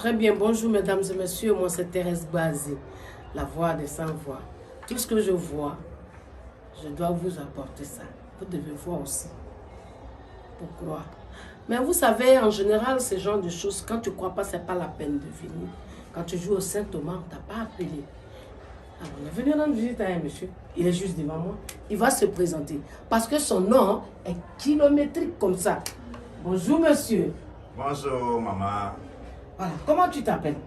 Très bien, bonjour mesdames et messieurs, moi c'est Thérèse Bazzi, la voix des sans-voix. Tout ce que je vois, je dois vous apporter ça. Vous devez voir aussi, pour croire. Mais vous savez, en général, ce genre de choses, quand tu ne crois pas, ce n'est pas la peine de venir. Quand tu joues au Saint-Thomas, on ne t'a pas appelé. Alors, on est venu rendre visite à un monsieur, il est juste devant moi, il va se présenter. Parce que son nom est kilométrique comme ça. Bonjour monsieur. Bonjour maman. Voilà, comment tu t'appelles?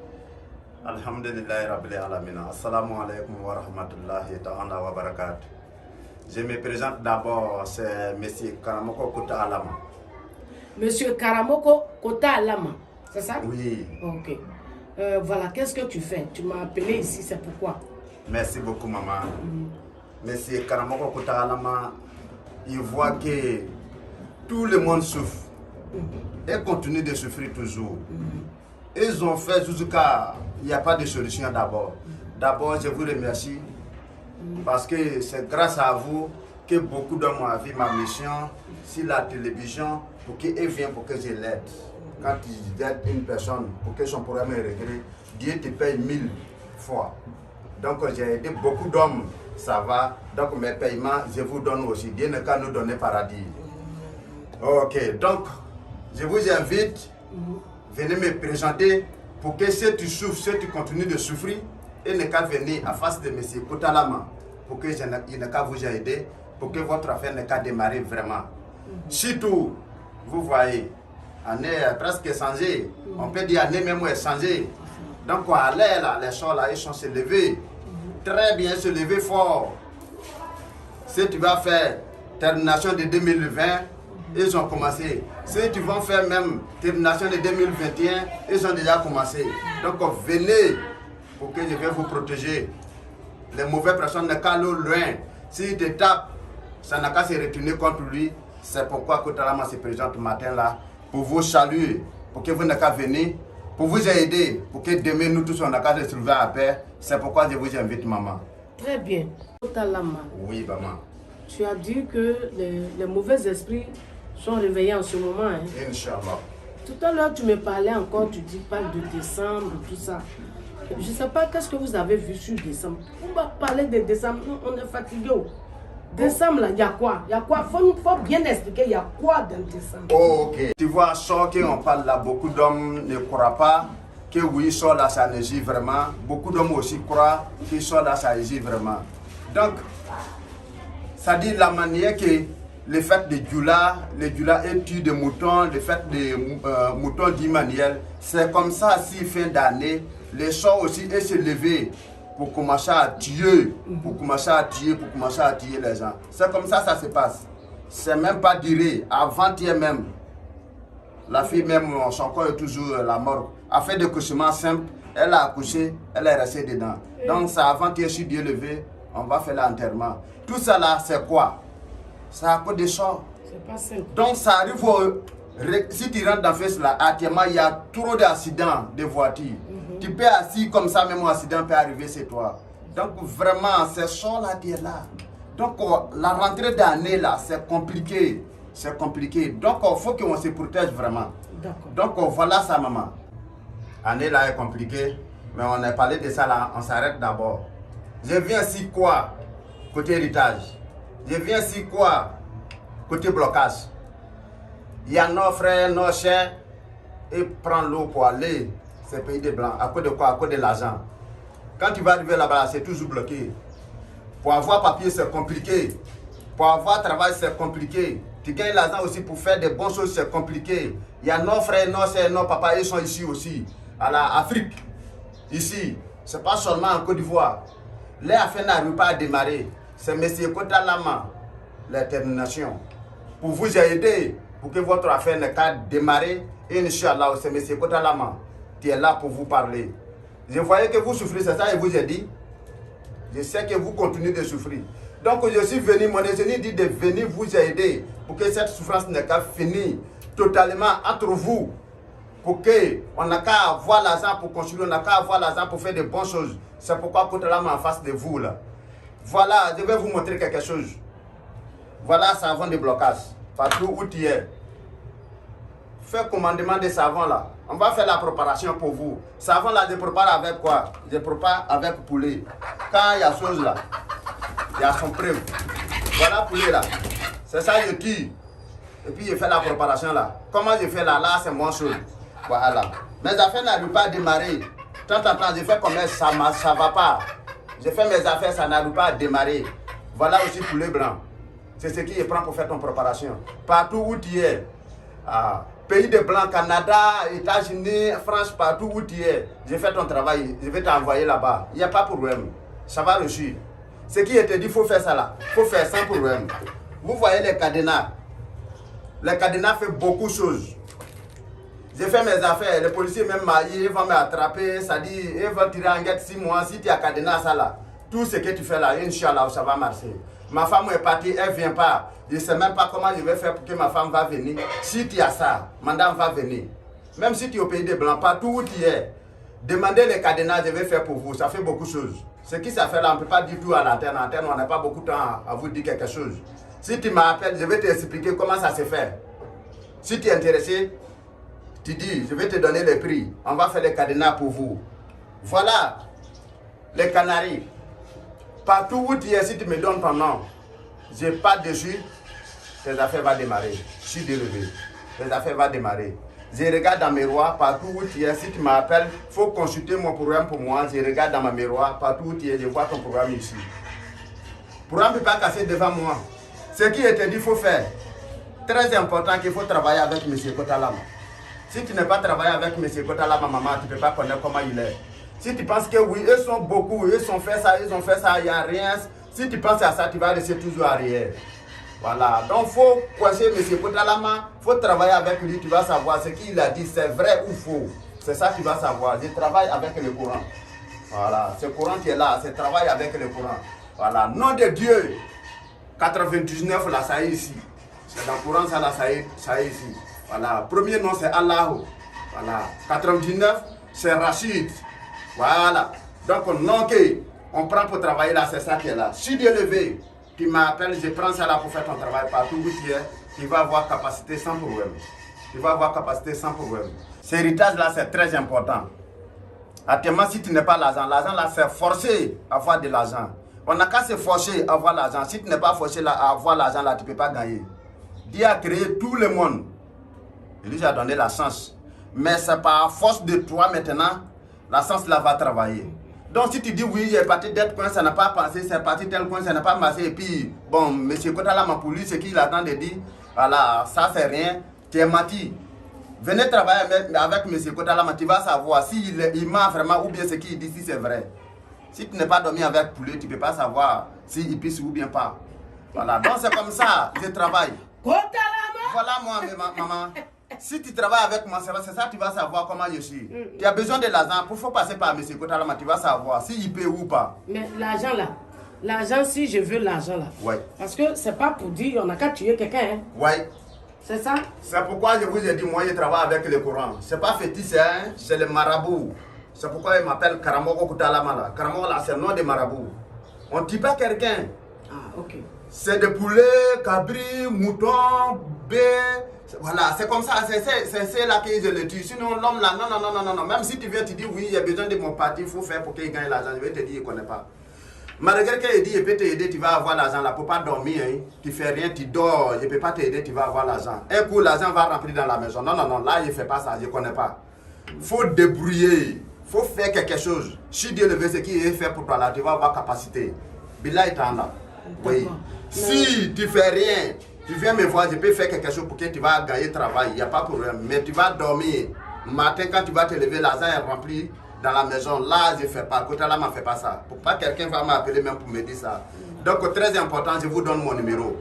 Alhamdulillah Rabbil Alamina. Assalamu alaikum wa rahmatullahi ta'ala wa barakatuh. Je me présente d'abord, c'est monsieur Karamoko Kota Alama. Monsieur Karamoko Kota Alama, c'est ça? Oui. Ok. Voilà, qu'est-ce que tu fais? Tu m'as appelé ici, c'est pourquoi? Merci beaucoup maman. Monsieur Karamoko Kota Alama, il voit que tout le monde souffre et continue de souffrir toujours. Ils ont fait jusqu'à... Il n'y a pas de solution d'abord. D'abord, je vous remercie parce que c'est grâce à vous que beaucoup d'hommes ont vu ma mission sur la télévision pour qu'ils viennent pour que je l'aide. Quand ils aident une personne pour que son problème est réglé, Dieu te paye 1000 fois. Donc j'ai aidé beaucoup d'hommes, ça va. Donc mes paiements, je vous donne aussi. Dieu n'a qu'à nous donner paradis. Ok, donc je vous invite. Venez me présenter pour que si tu souffres, si tu continues de souffrir, il n'est qu'à venir à face de M. Kotalama pour que il n'est qu'à vous aider, pour que votre affaire n'ait qu'à démarrer vraiment. Surtout, vous voyez, on est presque changé, on peut dire année même est changé. Donc à l'air là, les choses là, ils sont se levés, très bien se lever fort. Si tu vas faire termination de 2020, ils ont commencé. Si tu vas faire même termination de 2021, ils ont déjà commencé. Donc venez pour que je vais vous protéger. Les mauvaises personnes n'ont qu'à aller loin. S'ils te tapent, ça n'a qu'à se retourner contre lui. C'est pourquoi Kotalama se présente ce matin là, pour vous saluer, pour que vous n'ayez qu'à venir, pour vous aider, pour que demain nous tous on n'a qu'à se trouver à paix. C'est pourquoi je vous invite maman. Très bien. Kotalama. Oui maman. Tu as dit que les mauvais esprits sont réveillés en ce moment. Hein? Inch'Allah. Tout à l'heure, tu me parlais encore, tu dis pas de décembre, tout ça. Je ne sais pas qu'est-ce que vous avez vu sur décembre. On va parler de décembre, nous, on est fatigué. Décembre, il y a quoi? Il y a quoi? Faut bien expliquer, il y a quoi dans décembre? Oh, ok. Tu vois, ça qu'on parle là, beaucoup d'hommes ne croient pas que oui, ça là, ça agit vraiment. Beaucoup d'hommes aussi croient que ça là, ça agit vraiment. Donc, ça dit la manière que le fait de Djoula, le Djoula est tué de moutons, le fait de moutons d'Emmanuel, c'est comme ça, si fin d'année, les gens aussi est se lever pour commencer à tuer, pour commencer à tuer les gens. C'est comme ça se passe. C'est même pas duré, avant-hier même. La fille même, son corps est toujours la mort. A fait des couchements simples, elle a accouché, elle est restée dedans. Donc c'est avant-hier, si Dieu levé, on va faire l'enterrement. Tout ça là, c'est quoi? C'est à cause des champs. C'est pas simple. Donc ça arrive, si tu rentres dans face là, actuellement il y a trop d'accidents de voitures. Tu peux assis comme ça, même un accident peut arriver chez toi. Donc vraiment, c'est ça là qui est là. Donc la rentrée d'année là, c'est compliqué. C'est compliqué. Donc il faut qu'on se protège vraiment. Donc voilà ça maman. L'année là est compliquée, mais on a parlé de ça là, on s'arrête d'abord. Je viens ici quoi? Côté héritage. Je viens ici quoi? Côté blocage. Il y a nos frères, nos chers, et prend l'eau pour aller, ces pays de blancs. À cause de quoi? À cause de l'argent. Quand tu vas arriver là-bas, c'est toujours bloqué. Pour avoir papier, c'est compliqué. Pour avoir travail, c'est compliqué. Tu gagnes l'argent aussi pour faire des bonnes choses, c'est compliqué. Il y a nos frères, nos sœurs, nos papas, ils sont ici aussi. À l'Afrique, ici. C'est pas seulement en Côte d'Ivoire. Les affaires n'arrivent pas à démarrer. C'est M. Kotalama, la termination. Pour vous aider, pour que votre affaire n'ait qu'à démarrer, Inch'Allah, c'est M. Kotalama qui est là pour vous parler. Je voyais que vous souffrez, c'est ça, je vous ai dit. Je sais que vous continuez de souffrir. Donc je suis venu, mon ingénieur dit de venir vous aider pour que cette souffrance n'ait qu'à finir totalement entre vous. Pour qu'on n'a qu'à avoir l'argent pour construire, on n'a qu'à avoir l'argent pour faire de bonnes choses. C'est pourquoi Kotalama en face de vous là. Voilà, je vais vous montrer quelque chose. Voilà, ça avant de blocage. Partout où tu es. fais commandement de savon là. On va faire la préparation pour vous. Savon là, je prépare avec quoi? Je prépare avec poulet. Quand il y a chose là, il y a son preuve. Voilà poulet là. C'est ça, je tire. Et puis je fais la préparation là. Comment je fais là? Là, c'est moins chaud. Voilà. Mes affaires n'arrivent pas à démarrer. De temps en temps, je fais comme ça ne va pas. Je fais mes affaires, ça n'arrive pas à démarrer. Voilà aussi poulet blanc. C'est ce qui je prends pour faire ton préparation. Partout où tu es, pays de blanc, Canada, États-Unis, France, partout où tu es, je fais ton travail, je vais t'envoyer là-bas. Il n'y a pas de problème. Ça va réussir. Ce qui te dit, il faut faire ça là. Il faut faire sans problème. Vous voyez les cadenas. Les cadenas font beaucoup de choses. J'ai fait mes affaires, les policiers même maillés, ils vont m'attraper, ça dit, ils vont tirer en guette 6 mois, si tu as cadenas ça là. Tout ce que tu fais là, Inch'Allah, ça va marcher. Ma femme est partie, elle ne vient pas. Je ne sais même pas comment je vais faire pour que ma femme va venir. Si tu as ça, madame va venir. Même si tu es au pays des Blancs, partout où tu es, demandez les cadenas, je vais faire pour vous. Ça fait beaucoup de choses. Ce qui ça fait là, on ne peut pas dire tout à l'antenne. L'antenne, on n'a pas beaucoup de temps à vous dire quelque chose. Si tu m'appelles, je vais t'expliquer comment ça se fait. Si tu es intéressé, tu dis, je vais te donner les prix. On va faire les cadenas pour vous. Voilà les Canaries. Partout où tu es, si tu me donnes ton nom, je n'ai pas dessus, tes affaires vont démarrer. Je suis délevé. Tes affaires vont démarrer. Je regarde dans mes miroir, partout où tu es, si tu m'appelles, il faut consulter mon programme pour moi. Je regarde dans ma miroir, partout où tu es, je vois ton programme ici. Le programme ne peut pas casser devant moi. Ce qui est dit, il faut faire. Très important qu'il faut travailler avec M. Kotalama. Si tu n'as pas travaillé avec M. Kotalama, maman, tu ne peux pas connaître comment il est. Si tu penses que oui, eux sont beaucoup, eux ont fait ça, il n'y a rien. Si tu penses à ça, tu vas rester toujours arrière. Voilà. Donc, il faut coincer M. Kotalama, il faut travailler avec lui, tu vas savoir ce qu'il a dit, c'est vrai ou faux. C'est ça que tu vas savoir. Je travaille avec le Coran. Voilà. Ce Coran qui est là, c'est travail avec le Coran. Voilà. Nom de Dieu, 99 là, ça est ici. C'est dans le Coran, ça là, ça est ici. Voilà. Premier nom, c'est Allah. Voilà. 99, c'est Rachid. Voilà. Donc, non on prend pour travailler là, c'est ça qui est là. Si Dieu levé, tu m'appelles, je prends ça là pour faire ton travail partout où tu es, tu vas avoir capacité sans problème. Tu vas avoir capacité sans problème. Ce héritage là, c'est très important. Actuellement, si tu n'as pas l'argent là, c'est forcé à avoir de l'argent. On n'a qu'à se forcer à avoir l'argent. Si tu n'es pas forcé à avoir l'argent là, tu ne peux pas gagner. Dieu a créé tout le monde. Il lui a donné la chance. Mais c'est par force de toi maintenant. La chance là va travailler. Donc si tu dis oui, il est parti d'être coin, ça n'a pas passé, c'est parti tel coin, ça n'a pas marché. Et puis, bon, M. Kotalama pour lui, ce qu'il attend de dire, voilà, ça c'est rien, tu es menti. Venez travailler avec M. Kotalama, tu vas savoir s'il ment vraiment ou bien ce qu'il dit, si c'est vrai. Si tu n'es pas dormi avec poulet, tu ne peux pas savoir s'il pisse ou bien pas. Voilà, donc c'est comme ça, je travaille. Kotalama! Voilà moi, maman. Si tu travailles avec moi, c'est ça, tu vas savoir comment je suis. Tu as besoin de l'argent, il faut passer par M. Kotalama, tu vas savoir s'il paye ou pas. Mais l'argent là, l'argent, si je veux l'argent là. Oui. Parce que c'est pas pour dire on n'a qu'à tuer quelqu'un. Hein. Oui. C'est ça? C'est pourquoi je vous ai dit, moi je travaille avec le Coran. C'est pas fétiche, hein? C'est le marabout. C'est pourquoi il m'appelle Karamoko Kotalama là. Karamoko là, c'est le nom de marabout. On ne tue pas quelqu'un. Ah, ok. C'est des poulets, cabris, moutons, baies. Voilà, c'est comme ça, c'est là que je le tue. Sinon, l'homme là, non. Même si tu viens, tu dis oui, il y a besoin de mon parti, il faut faire pour qu'il gagne l'argent. Je vais te dire, il ne connaît pas. Malgré qu'il dit, il peut t'aider, tu vas avoir l'argent là. Pour ne pas dormir, hein. Tu fais rien, tu dors, je ne peux pas t'aider, tu vas avoir l'argent. Un coup, l'argent va remplir dans la maison. Non, là, il ne fait pas ça, je ne connais pas. Il faut débrouiller, il faut faire quelque chose. Si Dieu le veut, ce qu'il est fait pour toi là, tu vas avoir capacité. Billah est en là. Oui. Si tu ne fais rien, tu viens me voir, je peux faire quelque chose pour que tu vas gagner travail, il n'y a pas de problème. Mais tu vas dormir. Matin, quand tu vas te lever, l'argent est rempli dans la maison. Là, je ne fais pas. Kotalama ne fait pas ça. Pour pas quelqu'un va m'appeler même pour me dire ça. Donc, très important, je vous donne mon numéro.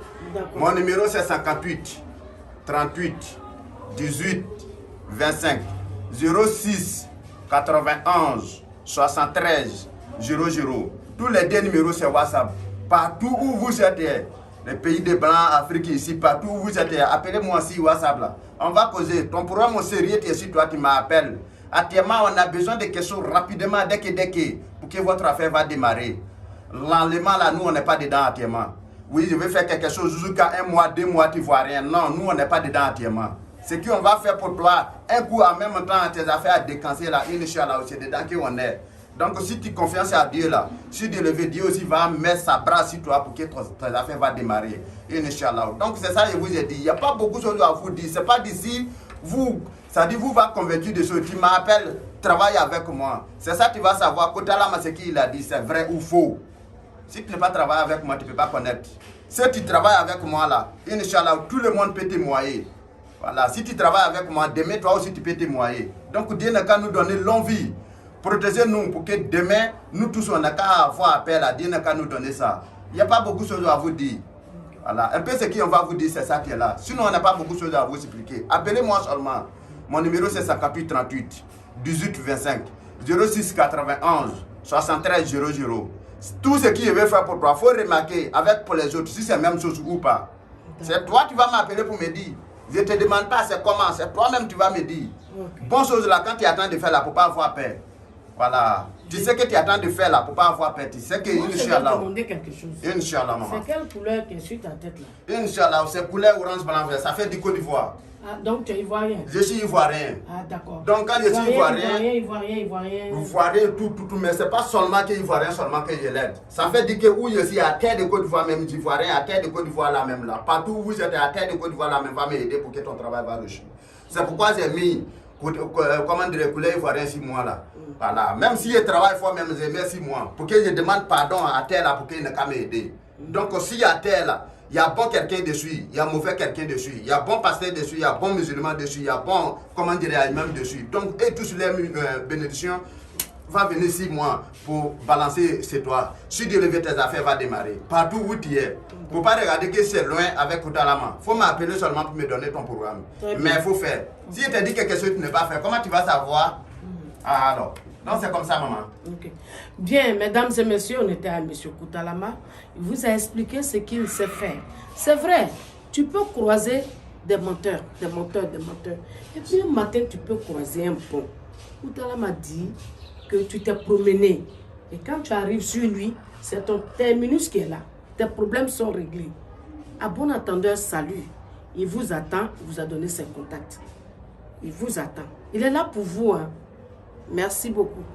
Mon numéro, c'est 58 38 18 25 06 91 73 00. Tous les deux numéros, c'est WhatsApp. Partout où vous êtes, les pays de Blanc, Afrique ici, partout où vous êtes, appelez-moi aussi WhatsApp là. On va causer. Ton programme au sérieux, tu es ici, toi, tu m'appelles. Actuellement, on a besoin de quelque chose rapidement, dès que, pour que votre affaire va démarrer. L'enlèvement là, nous, on n'est pas dedans actuellement. Oui, je vais faire quelque chose jusqu'à 1 mois, 2 mois, tu vois rien. Non, nous, on n'est pas dedans actuellement. Ce qu'on va faire pour toi, un coup en même temps, tes affaires à décancer là, Inch'Allah, c'est dedans qu'on est. Donc si tu confiances à Dieu là, si Dieu le veut, Dieu aussi va mettre sa bras sur toi pour que tes affaires vont démarrer. Inch'Allah. Donc c'est ça que je vous ai dit. Il n'y a pas beaucoup de choses à vous dire. Ce n'est pas d'ici, vous, ça dit vous va convaincre de ce. Tu m'appelles, travaille avec moi. C'est ça que tu vas savoir. Kotalama, ce qu'il a dit, c'est vrai ou faux. Si tu ne peux pas travailler avec moi, tu ne peux pas connaître. Si tu travailles avec moi là, Inch'Allah, tout le monde peut témoigner. Voilà, si tu travailles avec moi, demain toi aussi tu peux témoigner. Donc Dieu n'a qu'à nous donner longue vie. Protégez-nous pour que demain, nous tous on n'a qu'à avoir appel à Dieu n'a qu'à nous donner ça. Il n'y a pas beaucoup de choses à vous dire. Voilà, un peu ce qu'on va vous dire, c'est ça qui est là. Sinon, on n'a pas beaucoup de choses à vous expliquer. Appelez-moi seulement. Mon numéro c'est 58 38 18 25 06 91 73 00. Tout ce qu'il veut faire pour toi, il faut remarquer avec pour les autres si c'est la même chose ou pas. C'est toi qui vas m'appeler pour me dire. Je ne te demande pas c'est comment, c'est toi-même qui vas me dire. Bonne chose là, quand tu attends de faire là, pour ne pas avoir peur. Voilà. Tu sais que tu attends de faire là, pour ne pas avoir peur. Tu sais que, Inch'Allah. Je vais te demander quelque chose. Inch'Allah, maman. C'est quelle couleur qui est sur ta tête là? Inch'Allah, c'est couleur orange, blanc, vert. Ça fait du Côte d'Ivoire. Ah, donc tu es ivoirien? Je suis ivoirien. Ah, d'accord. Donc quand je suis ivoirien, ivoirien, tout, mais ce n'est pas seulement que ivoirien, seulement que je l'aide. Ça fait dire que où je suis à terre de Côte d'Ivoire, même ivoirien, à terre de Côte d'Ivoire là même là. Partout où vous êtes à terre de Côte d'Ivoire là même, va m'aider pour que ton travail va réussir. C'est pourquoi j'ai mis, comment dire, couleur ivoirien 6 mois là. Voilà. Même si je travaille fort, même j'ai mis 6 mois. Pour que je demande pardon à terre là, pour qu'il ne puisse m'aider. Donc si à terre là, il y a bon quelqu'un dessus, il y a mauvais quelqu'un dessus, il y a bon pasteur dessus, il y a bon musulman dessus, il y a bon, comment dire, imam dessus. Donc, et tous les bénédictions vont venir 6 mois pour balancer ces toits. Si Dieu lever tes affaires, va démarrer. Partout où tu es. Il ne faut pas regarder que c'est loin avec Koutalama. Il faut m'appeler seulement pour me donner ton programme. Mais il faut faire. Si je te dis quelque chose que tu ne vas pas faire, comment tu vas savoir? Ah, alors. Non, c'est comme ça, maman. Okay. Bien, mesdames et messieurs, on était à M. Koutalama. Il vous a expliqué ce qu'il sait faire. C'est vrai, tu peux croiser des menteurs. Et puis un matin, tu peux croiser un pont. Koutalama dit que tu t'es promené. Et quand tu arrives sur lui, c'est ton terminus qui est là. Tes problèmes sont réglés. À bon entendeur, salut. Il vous attend, il vous a donné ses contacts. Il vous attend. Il est là pour vous, hein. Merci beaucoup.